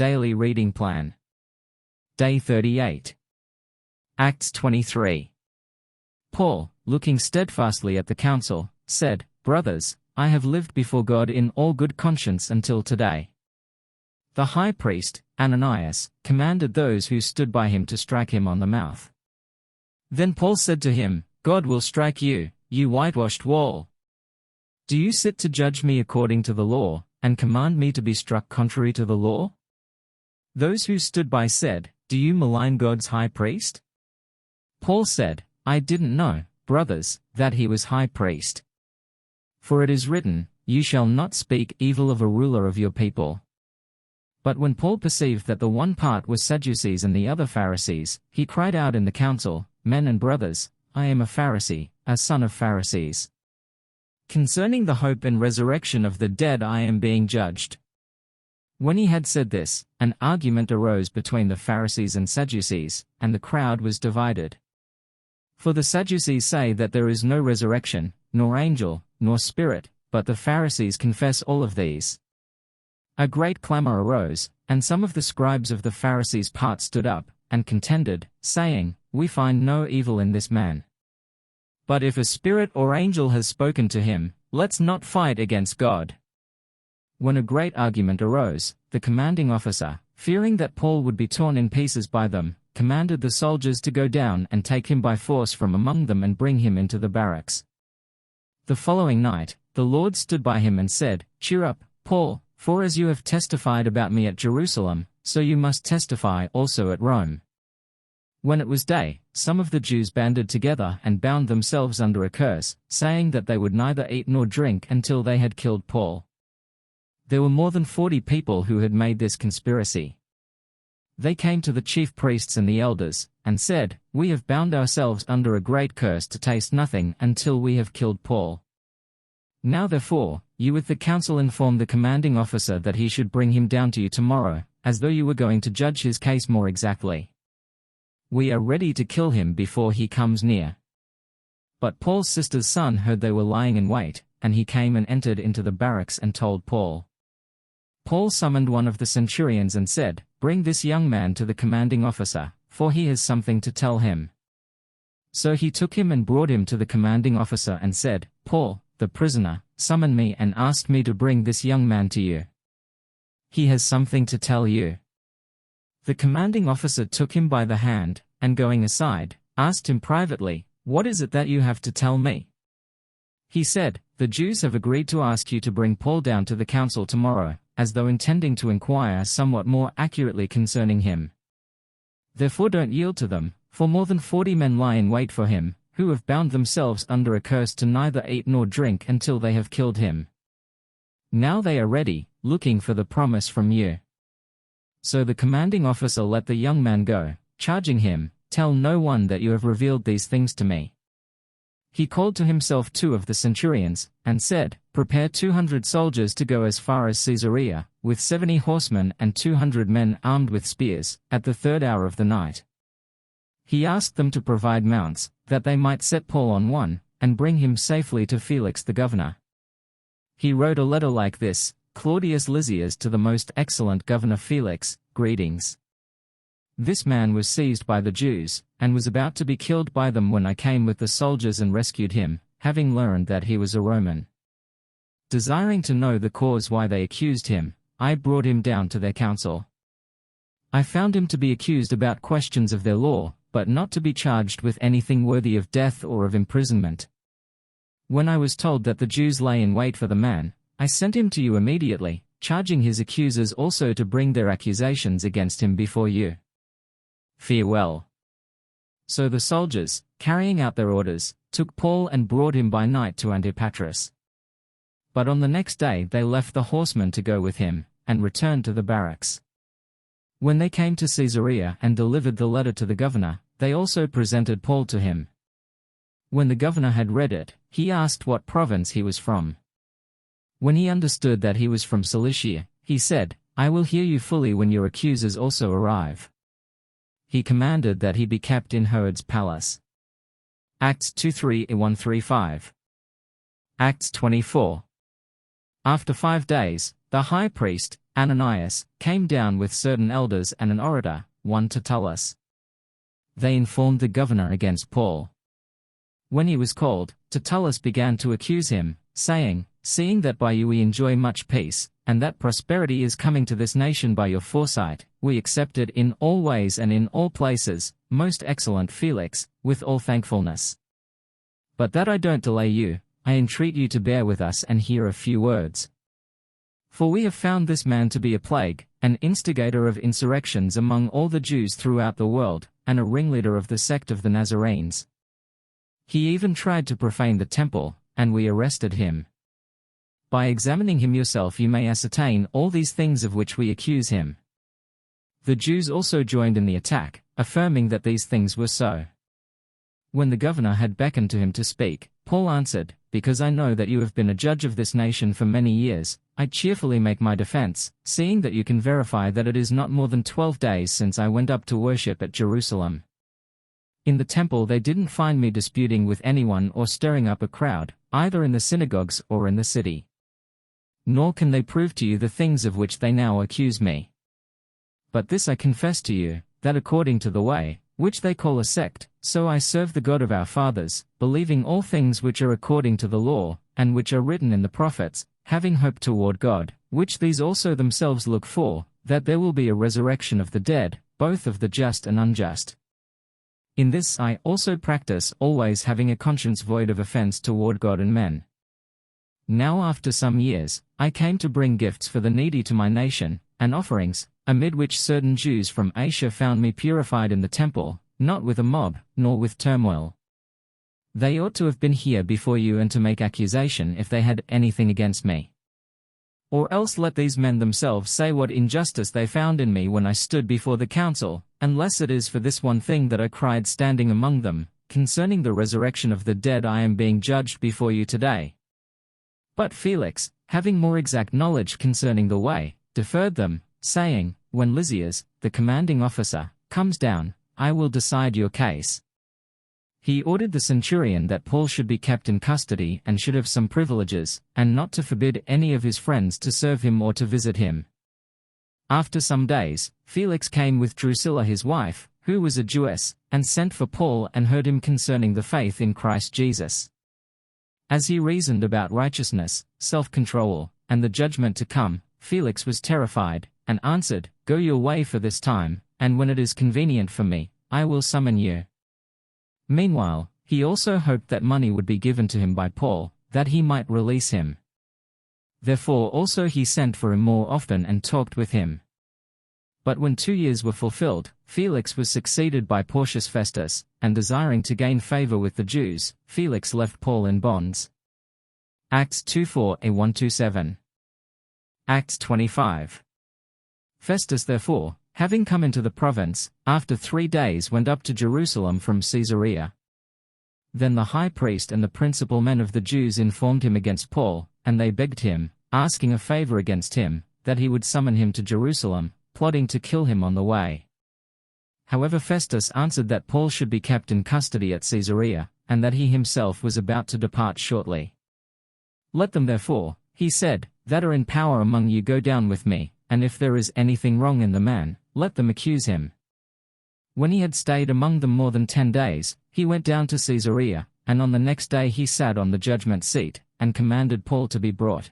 Daily Reading Plan. Day 38. Acts 23. Paul, looking steadfastly at the council, said, "Brothers, I have lived before God in all good conscience until today." The high priest, Ananias, commanded those who stood by him to strike him on the mouth. Then Paul said to him, "God will strike you, you whitewashed wall. Do you sit to judge me according to the law, and command me to be struck contrary to the law?" Those who stood by said, "Do you malign God's high priest?" Paul said, "I didn't know, brothers, that he was high priest. For it is written, you shall not speak evil of a ruler of your people." But when Paul perceived that the one part was Sadducees and the other Pharisees, he cried out in the council, "Men and brothers, I am a Pharisee, a son of Pharisees. Concerning the hope and resurrection of the dead I am being judged." When he had said this, an argument arose between the Pharisees and Sadducees, and the crowd was divided. For the Sadducees say that there is no resurrection, nor angel, nor spirit, but the Pharisees confess all of these. A great clamor arose, and some of the scribes of the Pharisees' part stood up, and contended, saying, "We find no evil in this man. But if a spirit or angel has spoken to him, let's not fight against God." When a great argument arose, the commanding officer, fearing that Paul would be torn in pieces by them, commanded the soldiers to go down and take him by force from among them and bring him into the barracks. The following night, the Lord stood by him and said, "Cheer up, Paul, for as you have testified about me at Jerusalem, so you must testify also at Rome." When it was day, some of the Jews banded together and bound themselves under a curse, saying that they would neither eat nor drink until they had killed Paul. There were more than 40 people who had made this conspiracy. They came to the chief priests and the elders, and said, "We have bound ourselves under a great curse to taste nothing until we have killed Paul. Now therefore, you with the council inform the commanding officer that he should bring him down to you tomorrow, as though you were going to judge his case more exactly. We are ready to kill him before he comes near." But Paul's sister's son heard they were lying in wait, and he came and entered into the barracks and told Paul. Paul summoned one of the centurions and said, "Bring this young man to the commanding officer, for he has something to tell him." So he took him and brought him to the commanding officer and said, "Paul, the prisoner, summoned me and asked me to bring this young man to you. He has something to tell you." The commanding officer took him by the hand, and going aside, asked him privately, "What is it that you have to tell me?" He said, "The Jews have agreed to ask you to bring Paul down to the council tomorrow, as though intending to inquire somewhat more accurately concerning him. Therefore don't yield to them, for more than 40 men lie in wait for him, who have bound themselves under a curse to neither eat nor drink until they have killed him. Now they are ready, looking for the promise from you." So the commanding officer let the young man go, charging him, "Tell no one that you have revealed these things to me." He called to himself 2 of the centurions, and said, "Prepare 200 soldiers to go as far as Caesarea, with 70 horsemen and 200 men armed with spears, at the 3rd hour of the night." He asked them to provide mounts, that they might set Paul on one, and bring him safely to Felix the governor. He wrote a letter like this: "Claudius Lysias to the most excellent governor Felix, greetings. This man was seized by the Jews, and was about to be killed by them when I came with the soldiers and rescued him, having learned that he was a Roman. Desiring to know the cause why they accused him, I brought him down to their council. I found him to be accused about questions of their law, but not to be charged with anything worthy of death or of imprisonment. When I was told that the Jews lay in wait for the man, I sent him to you immediately, charging his accusers also to bring their accusations against him before you. Farewell." So the soldiers, carrying out their orders, took Paul and brought him by night to Antipatris. But on the next day they left the horsemen to go with him, and returned to the barracks. When they came to Caesarea and delivered the letter to the governor, they also presented Paul to him. When the governor had read it, he asked what province he was from. When he understood that he was from Cilicia, he said, "I will hear you fully when your accusers also arrive." He commanded that he be kept in Herod's palace. Acts 2:3-1-3-5. Acts 24. After 5 days, the high priest, Ananias, came down with certain elders and an orator, one Tertullus. They informed the governor against Paul. When he was called, Tertullus began to accuse him, saying, "Seeing that by you we enjoy much peace, and that prosperity is coming to this nation by your foresight, we accept it in all ways and in all places, most excellent Felix, with all thankfulness. But that I don't delay you, I entreat you to bear with us and hear a few words. For we have found this man to be a plague, an instigator of insurrections among all the Jews throughout the world, and a ringleader of the sect of the Nazarenes. He even tried to profane the temple, and we arrested him. By examining him yourself you may ascertain all these things of which we accuse him." The Jews also joined in the attack, affirming that these things were so. When the governor had beckoned to him to speak, Paul answered, "Because I know that you have been a judge of this nation for many years, I cheerfully make my defense, seeing that you can verify that it is not more than 12 days since I went up to worship at Jerusalem. In the temple they didn't find me disputing with anyone or stirring up a crowd, either in the synagogues or in the city. Nor can they prove to you the things of which they now accuse me. But this I confess to you, that according to the way, which they call a sect, so I serve the God of our fathers, believing all things which are according to the law, and which are written in the prophets, having hope toward God, which these also themselves look for, that there will be a resurrection of the dead, both of the just and unjust. In this I also practice, always having a conscience void of offense toward God and men. Now after some years, I came to bring gifts for the needy to my nation, and offerings, amid which certain Jews from Asia found me purified in the temple, not with a mob, nor with turmoil. They ought to have been here before you and to make accusation if they had anything against me. Or else let these men themselves say what injustice they found in me when I stood before the council, unless it is for this one thing that I cried standing among them, concerning the resurrection of the dead I am being judged before you today." But Felix, having more exact knowledge concerning the way, deferred them, saying, "When Lysias, the commanding officer, comes down, I will decide your case." He ordered the centurion that Paul should be kept in custody and should have some privileges, and not to forbid any of his friends to serve him or to visit him. After some days, Felix came with Drusilla his wife, who was a Jewess, and sent for Paul and heard him concerning the faith in Christ Jesus. As he reasoned about righteousness, self-control, and the judgment to come, Felix was terrified, and answered, "Go your way for this time, and when it is convenient for me, I will summon you." Meanwhile, he also hoped that money would be given to him by Paul, that he might release him. Therefore also he sent for him more often and talked with him. But when 2 years were fulfilled, Felix was succeeded by Porcius Festus, and desiring to gain favor with the Jews, Felix left Paul in bonds. Acts 2:4-127. Acts 25. Festus therefore, having come into the province, after 3 days went up to Jerusalem from Caesarea. Then the high priest and the principal men of the Jews informed him against Paul, and they begged him, asking a favor against him, that he would summon him to Jerusalem, plotting to kill him on the way. However, Festus answered that Paul should be kept in custody at Caesarea, and that he himself was about to depart shortly. "Let them therefore," he said, "that are in power among you go down with me, and if there is anything wrong in the man, let them accuse him." When he had stayed among them more than 10 days, he went down to Caesarea, and on the next day he sat on the judgment seat, and commanded Paul to be brought.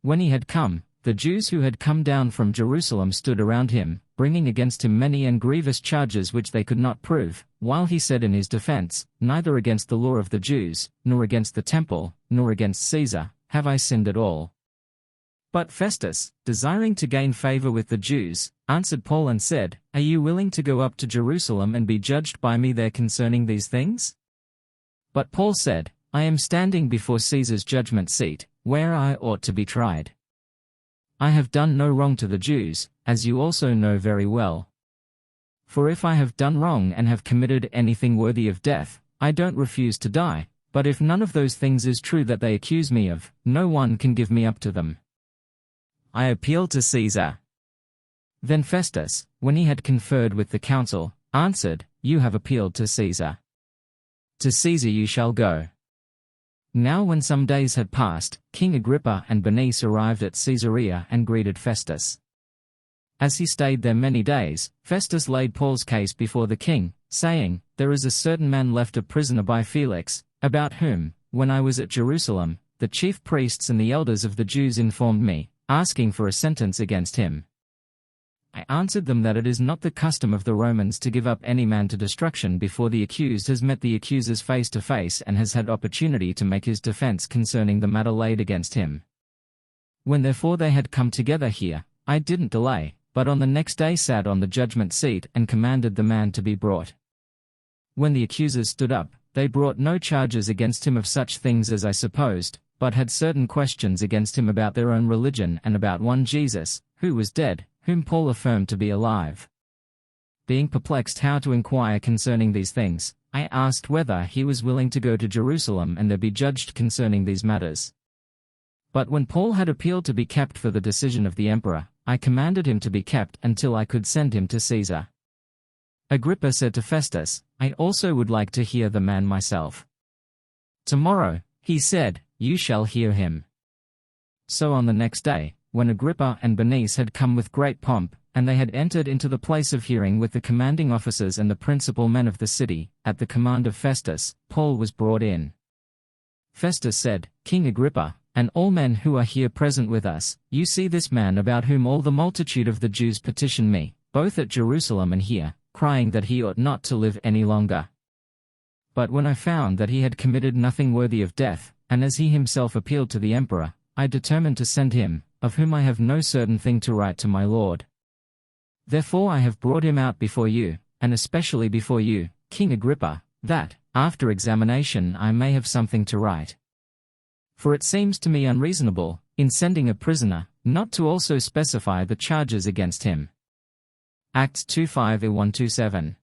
When he had come, the Jews who had come down from Jerusalem stood around him, bringing against him many and grievous charges which they could not prove, while he said in his defense, "Neither against the law of the Jews, nor against the temple, nor against Caesar, have I sinned at all." But Festus, desiring to gain favor with the Jews, answered Paul and said, "Are you willing to go up to Jerusalem and be judged by me there concerning these things?" But Paul said, "I am standing before Caesar's judgment seat, where I ought to be tried. I have done no wrong to the Jews, as you also know very well. For if I have done wrong and have committed anything worthy of death, I don't refuse to die, but if none of those things is true that they accuse me of, no one can give me up to them. I appeal to Caesar." Then Festus, when he had conferred with the council, answered, "You have appealed to Caesar. To Caesar you shall go." Now when some days had passed, King Agrippa and Bernice arrived at Caesarea and greeted Festus. As he stayed there many days, Festus laid Paul's case before the king, saying, "There is a certain man left a prisoner by Felix, about whom, when I was at Jerusalem, the chief priests and the elders of the Jews informed me, asking for a sentence against him. I answered them that it is not the custom of the Romans to give up any man to destruction before the accused has met the accusers face to face and has had opportunity to make his defense concerning the matter laid against him. When therefore they had come together here, I didn't delay, but on the next day sat on the judgment seat and commanded the man to be brought. When the accusers stood up, they brought no charges against him of such things as I supposed, but had certain questions against him about their own religion and about one Jesus, who was dead, whom Paul affirmed to be alive. Being perplexed how to inquire concerning these things, I asked whether he was willing to go to Jerusalem and there be judged concerning these matters. But when Paul had appealed to be kept for the decision of the emperor, I commanded him to be kept until I could send him to Caesar." Agrippa said to Festus, "I also would like to hear the man myself." "Tomorrow," he said, "you shall hear him." So on the next day, when Agrippa and Bernice had come with great pomp, and they had entered into the place of hearing with the commanding officers and the principal men of the city, at the command of Festus, Paul was brought in. Festus said, "King Agrippa, and all men who are here present with us, you see this man about whom all the multitude of the Jews petitioned me, both at Jerusalem and here, crying that he ought not to live any longer. But when I found that he had committed nothing worthy of death, and as he himself appealed to the emperor, I determined to send him, of whom I have no certain thing to write to my lord. Therefore I have brought him out before you, and especially before you, King Agrippa, that, after examination I may have something to write. For it seems to me unreasonable, in sending a prisoner, not to also specify the charges against him." Acts 2:5-1-7.